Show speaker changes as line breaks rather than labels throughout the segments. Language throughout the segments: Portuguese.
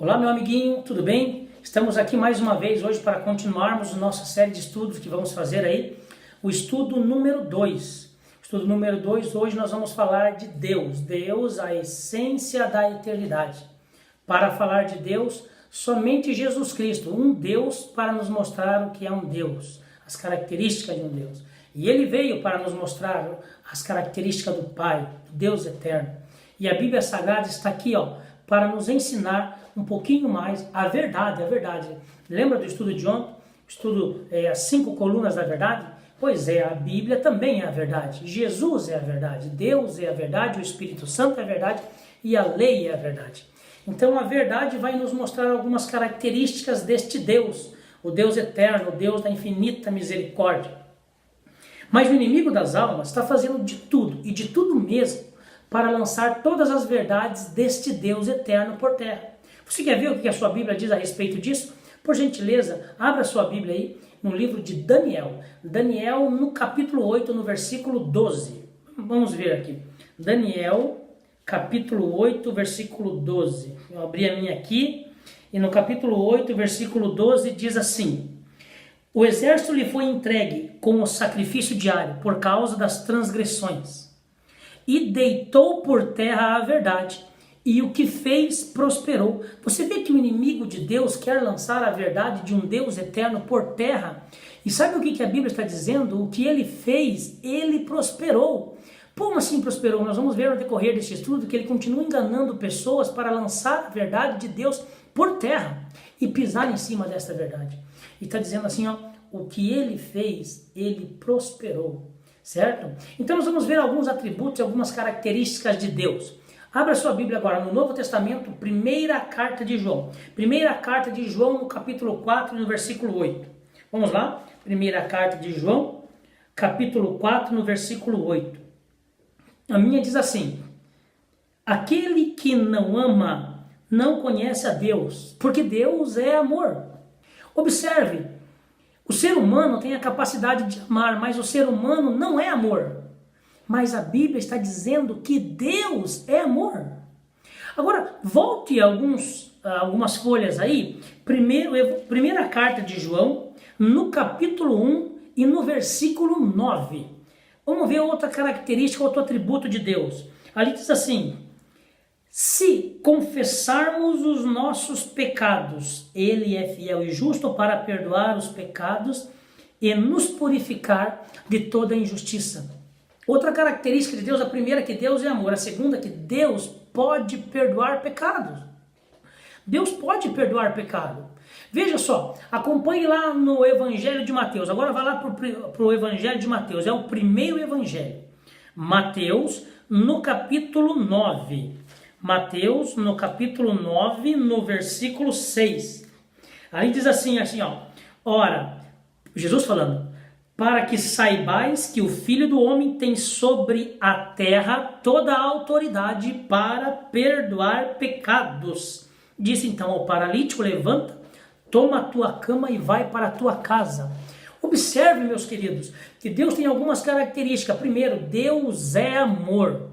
Olá, meu amiguinho, tudo bem? Estamos aqui mais uma vez hoje para continuarmos nossa série de estudos que vamos fazer aí, o estudo número 2. Estudo número 2, hoje nós vamos falar de Deus, Deus, a essência da eternidade. Para falar de Deus, somente Jesus Cristo, um Deus para nos mostrar o que é um Deus, as características de um Deus. E ele veio para nos mostrar as características do Pai, do Deus eterno. E a Bíblia Sagrada está aqui, para nos ensinar um pouquinho mais a verdade, Lembra do estudo de ontem? Estudo as 5 colunas da verdade? Pois é, a Bíblia também é a verdade. Jesus é a verdade, Deus é a verdade, o Espírito Santo é a verdade e a lei é a verdade. Então a verdade vai nos mostrar algumas características deste Deus, o Deus eterno, o Deus da infinita misericórdia. Mas o inimigo das almas está fazendo de tudo, e de tudo mesmo, para lançar todas as verdades deste Deus eterno por terra. Você quer ver o que a sua Bíblia diz a respeito disso? Por gentileza, abra sua Bíblia aí no livro de Daniel. Daniel no capítulo 8, no versículo 12. Vamos ver aqui. Daniel, capítulo 8, versículo 12. Eu abri a minha aqui, e no capítulo 8, versículo 12, diz assim: o exército lhe foi entregue com o sacrifício diário por causa das transgressões, e deitou por terra a verdade, e o que fez prosperou. Você vê que o inimigo de Deus quer lançar a verdade de um Deus eterno por terra. E sabe o que a Bíblia está dizendo? O que ele fez, ele prosperou. Como assim prosperou? Nós vamos ver no decorrer deste estudo que ele continua enganando pessoas para lançar a verdade de Deus por terra e pisar em cima desta verdade. E está dizendo assim, o que ele fez, ele prosperou. Certo? Então nós vamos ver alguns atributos, algumas características de Deus. Abra sua Bíblia agora no Novo Testamento, primeira carta de João. Primeira carta de João, no capítulo 4, no versículo 8. Vamos lá? Primeira carta de João, capítulo 4, no versículo 8. A minha diz assim: aquele que não ama não conhece a Deus, porque Deus é amor. Observe, o ser humano tem a capacidade de amar, mas o ser humano não é amor. Mas a Bíblia está dizendo que Deus é amor. Agora, volte algumas folhas aí. Primeira carta de João, no capítulo 1 e no versículo 9. Vamos ver outra característica, outro atributo de Deus. Ali diz assim: se confessarmos os nossos pecados, Ele é fiel e justo para perdoar os pecados e nos purificar de toda injustiça. Outra característica de Deus, a primeira, que Deus é amor. A segunda, que Deus pode perdoar pecados. Deus pode perdoar pecado. Veja só, acompanhe lá no Evangelho de Mateus. Agora vai lá para o Evangelho de Mateus. É o primeiro Evangelho. Mateus, no capítulo 9. Mateus, no capítulo 9, no versículo 6. Aí diz assim, ora, Jesus falando: para que saibais que o Filho do Homem tem sobre a terra toda a autoridade para perdoar pecados. Disse então ao paralítico: levanta, toma a tua cama e vai para a tua casa. Observe, meus queridos, que Deus tem algumas características. Primeiro, Deus é amor.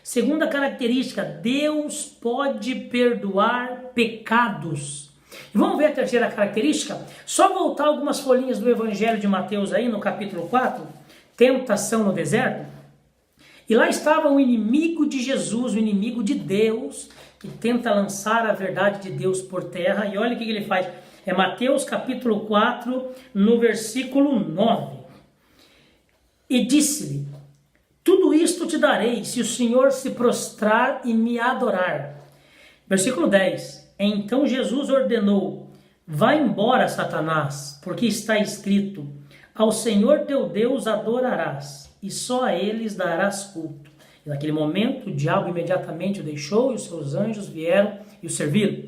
Segunda característica, Deus pode perdoar pecados. E vamos ver a terceira característica? Só voltar algumas folhinhas do Evangelho de Mateus aí no capítulo 4, tentação no deserto. E lá estava o inimigo de Jesus, o inimigo de Deus, que tenta lançar a verdade de Deus por terra. E olha o que ele faz. É Mateus capítulo 4, no versículo 9. E disse-lhe: tudo isto te darei, se o Senhor se prostrar e me adorar. Versículo 10. Então Jesus ordenou: vai embora, Satanás, porque está escrito: ao Senhor teu Deus adorarás, e só a eles darás culto. E naquele momento o diabo imediatamente o deixou, e os seus anjos vieram e o serviram.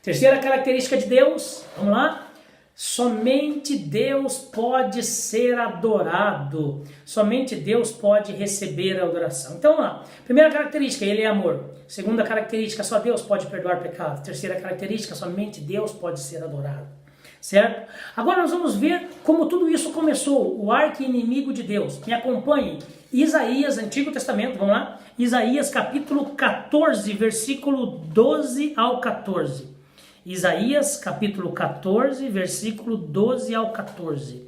Terceira característica de Deus, vamos lá? Somente Deus pode ser adorado. Somente Deus pode receber a adoração. Então vamos lá. Primeira característica, Ele é amor. Segunda característica, só Deus pode perdoar pecados. Terceira característica, somente Deus pode ser adorado. Certo? Agora nós vamos ver como tudo isso começou. O arqui-inimigo de Deus. Me acompanhem. Isaías, Antigo Testamento, vamos lá? Isaías capítulo 14, versículo 12 ao 14. Isaías capítulo 14, versículo 12 ao 14.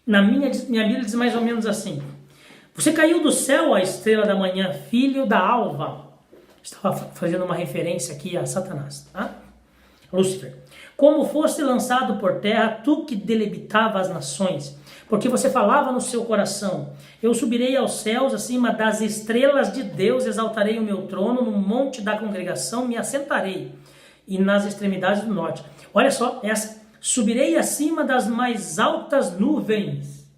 Minha Bíblia diz mais ou menos assim: você caiu do céu, a estrela da manhã, filho da alva. Estava fazendo uma referência aqui a Satanás, tá? Lúcifer. Como foste lançado por terra, tu que deleitava as nações, porque você falava no seu coração: eu subirei aos céus, acima das estrelas de Deus, exaltarei o meu trono, no monte da congregação me assentarei, e nas extremidades do norte. Olha só essa: subirei acima das mais altas nuvens,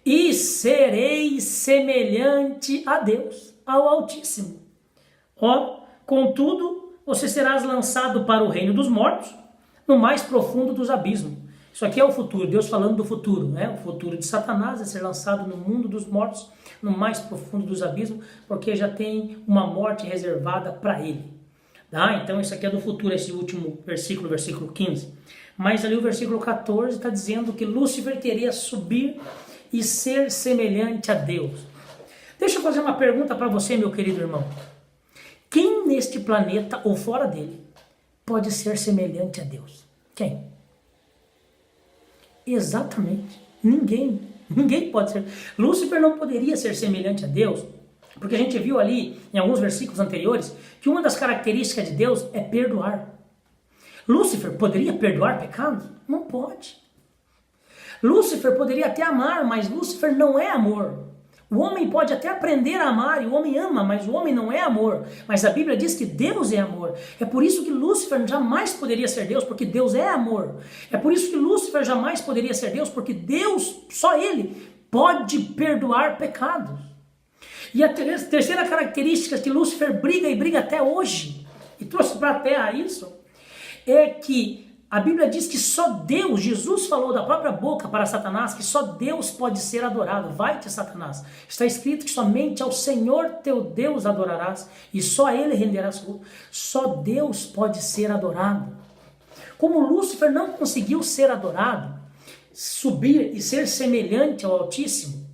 e serei semelhante a Deus, ao Altíssimo. Ó, contudo, você serás lançado para o reino dos mortos, no mais profundo dos abismos. Isso aqui é o futuro, Deus falando do futuro, né? O futuro de Satanás é ser lançado no mundo dos mortos, no mais profundo dos abismos, porque já tem uma morte reservada para ele. Tá? Então isso aqui é do futuro, esse último versículo, versículo 15. Mas ali o versículo 14 está dizendo que Lúcifer queria subir e ser semelhante a Deus. Deixa eu fazer uma pergunta para você, meu querido irmão. Quem neste planeta ou fora dele pode ser semelhante a Deus? Quem? Exatamente. Ninguém. Ninguém pode ser. Lúcifer não poderia ser semelhante a Deus, porque a gente viu ali em alguns versículos anteriores que uma das características de Deus é perdoar. Lúcifer poderia perdoar pecados? Não pode. Lúcifer poderia até amar, mas Lúcifer não é amor. O homem pode até aprender a amar, e o homem ama, mas o homem não é amor. Mas a Bíblia diz que Deus é amor. É por isso que Lúcifer jamais poderia ser Deus, porque Deus é amor. É por isso que Lúcifer jamais poderia ser Deus, porque Deus, só Ele, pode perdoar pecados. E a terceira característica que Lúcifer briga e briga até hoje, e trouxe para a terra isso, é que a Bíblia diz que só Deus, Jesus falou da própria boca para Satanás, que só Deus pode ser adorado. Vai-te, Satanás. Está escrito que somente ao Senhor teu Deus adorarás, e só a Ele renderás culto. Só Deus pode ser adorado. Como Lúcifer não conseguiu ser adorado, subir e ser semelhante ao Altíssimo,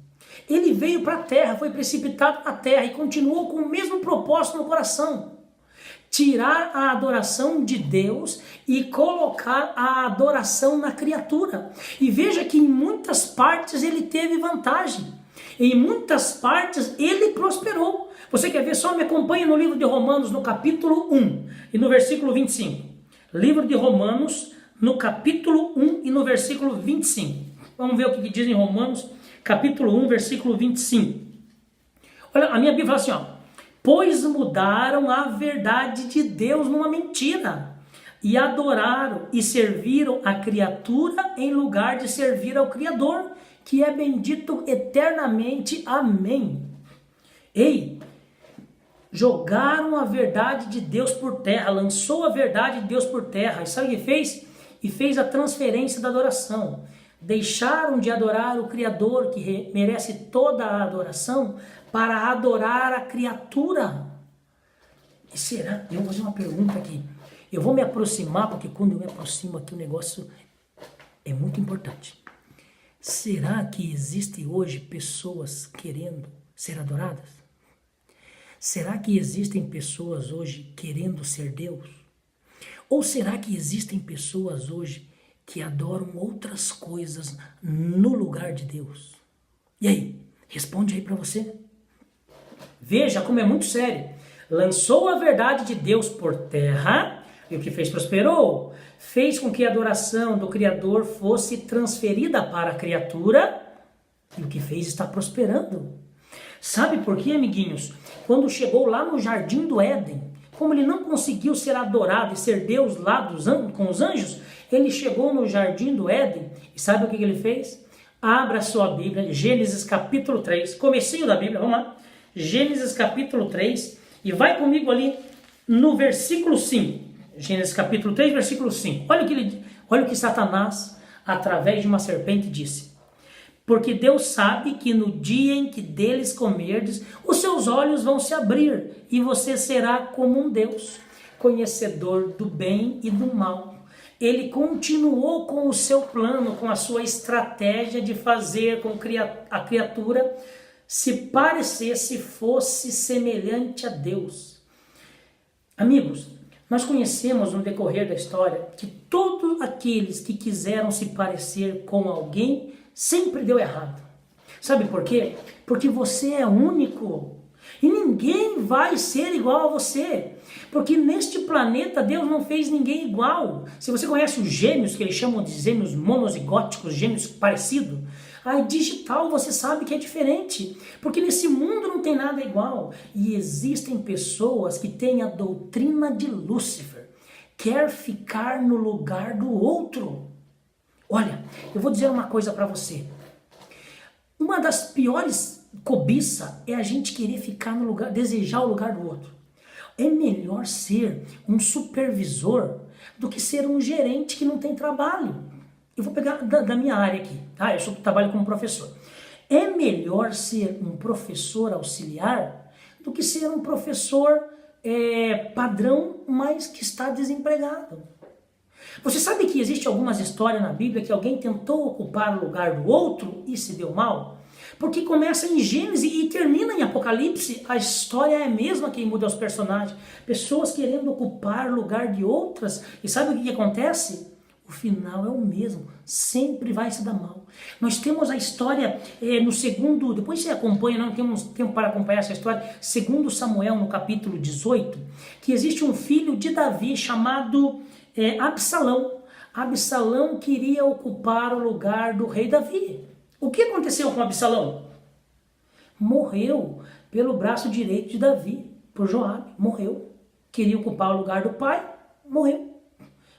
ele veio para a terra, foi precipitado na terra e continuou com o mesmo propósito no coração: tirar a adoração de Deus e colocar a adoração na criatura. E veja que em muitas partes ele teve vantagem. Em muitas partes ele prosperou. Você quer ver? Só me acompanha no livro de Romanos, no capítulo 1 e no versículo 25. Livro de Romanos, no capítulo 1 e no versículo 25. Vamos ver o que diz em Romanos, capítulo 1, versículo 25. Olha, a minha Bíblia fala assim, ó: pois mudaram a verdade de Deus numa mentira, e adoraram e serviram a criatura em lugar de servir ao Criador, que é bendito eternamente. Amém. Ei, jogaram a verdade de Deus por terra, lançou a verdade de Deus por terra, e sabe o que fez? E fez a transferência da adoração. Deixaram de adorar o Criador, que merece toda a adoração, para adorar a criatura. E será? Eu vou fazer uma pergunta aqui. Eu vou me aproximar, porque quando eu me aproximo aqui o negócio é muito importante. Será que existe hoje pessoas querendo ser adoradas? Será que existem pessoas hoje querendo ser Deus? Ou será que existem pessoas hoje que adoram outras coisas no lugar de Deus? E aí? Responde aí para você. Veja como é muito sério. Lançou a verdade de Deus por terra, e o que fez? Prosperou. Fez com que a adoração do Criador fosse transferida para a criatura, e o que fez? Está prosperando. Sabe por quê, amiguinhos? Quando chegou lá no Jardim do Éden, como ele não conseguiu ser adorado e ser Deus lá com os anjos, ele chegou no Jardim do Éden, e sabe o que ele fez? Abra a sua Bíblia, Gênesis capítulo 3, comecinho da Bíblia, vamos lá. Gênesis capítulo 3, e vai comigo ali no versículo 5. Gênesis capítulo 3, versículo 5. Olha o que Satanás, através de uma serpente, disse. Porque Deus sabe que no dia em que deles comerdes, os seus olhos vão se abrir, e você será como um Deus, conhecedor do bem e do mal. Ele continuou com o seu plano, com a sua estratégia de fazer com que a criatura se parecesse, fosse semelhante a Deus. Amigos, Nós conhecemos no decorrer da história que todos aqueles que quiseram se parecer com alguém sempre deu errado. Sabe por quê? Porque você é único e ninguém vai ser igual a você. Porque neste planeta Deus não fez ninguém igual. Se você conhece os gêmeos, que eles chamam de gêmeos monozigóticos, gêmeos parecidos, aí digital você sabe que é diferente. Porque nesse mundo não tem nada igual. E existem pessoas que têm a doutrina de Lúcifer. Quer ficar no lugar do outro. Olha, eu vou dizer uma coisa para você. Uma das piores cobiças é a gente querer ficar no lugar, desejar o lugar do outro. É melhor ser um supervisor do que ser um gerente que não tem trabalho. Eu vou pegar da minha área aqui, tá? Eu trabalho como professor. É melhor ser um professor auxiliar do que ser um professor padrão, mas que está desempregado. Você sabe que existe algumas histórias na Bíblia que alguém tentou ocupar o lugar do outro e se deu mal? Porque começa em Gênesis e termina em Apocalipse, a história é a mesma, quem muda os personagens. Pessoas querendo ocupar o lugar de outras, e sabe o que acontece? O final é o mesmo, sempre vai se dar mal. Nós temos a história no segundo, depois você acompanha, não temos tempo para acompanhar essa história, segundo Samuel, no capítulo 18, que existe um filho de Davi chamado Absalão. Absalão queria ocupar o lugar do rei Davi. O que aconteceu com Absalão? Morreu pelo braço direito de Davi, por Joabe, morreu. Queria ocupar o lugar do pai, morreu.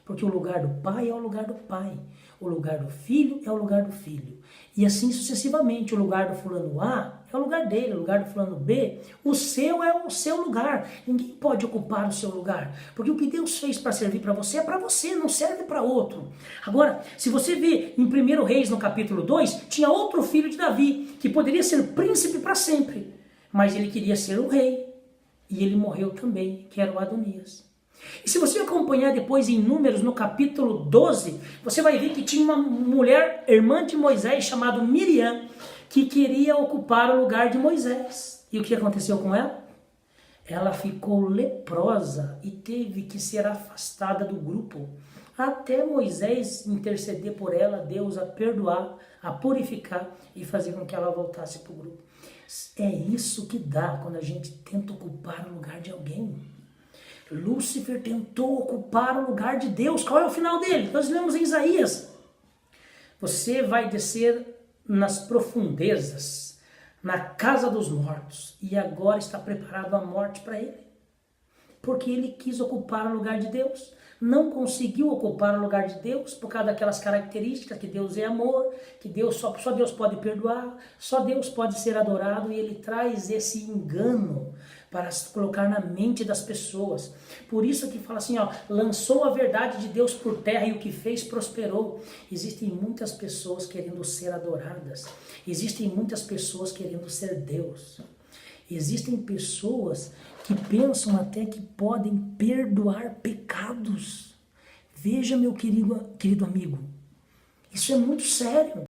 Porque o lugar do pai é o lugar do pai, o lugar do filho é o lugar do filho. E assim sucessivamente, o lugar do fulano A é o lugar dele, o lugar do fulano B, o seu é o seu lugar. Ninguém pode ocupar o seu lugar, porque o que Deus fez para servir para você é para você, não serve para outro. Agora, se você vê em 1 Reis, no capítulo 2, tinha outro filho de Davi, que poderia ser príncipe para sempre, mas ele queria ser o rei, e ele morreu também, que era o Adonias. E se você acompanhar depois em Números, no capítulo 12, você vai ver que tinha uma mulher, irmã de Moisés, chamada Miriam, que queria ocupar o lugar de Moisés. E o que aconteceu com ela? Ela ficou leprosa e teve que ser afastada do grupo, até Moisés interceder por ela, Deus a perdoar, a purificar e fazer com que ela voltasse para o grupo. É isso que dá quando a gente tenta ocupar o lugar de alguém. Lúcifer tentou ocupar o lugar de Deus. Qual é o final dele? Nós lemos em Isaías. Você vai descer nas profundezas, na casa dos mortos, e agora está preparado a morte para ele. Porque ele quis ocupar o lugar de Deus. Não conseguiu ocupar o lugar de Deus por causa daquelas características que Deus é amor, que Deus só Deus pode perdoar, só Deus pode ser adorado, e ele traz esse engano para se colocar na mente das pessoas. Por isso que fala assim, lançou a verdade de Deus por terra e o que fez prosperou. Existem muitas pessoas querendo ser adoradas. Existem muitas pessoas querendo ser Deus. Existem pessoas que pensam até que podem perdoar pecados. Veja, meu querido amigo, isso é muito sério.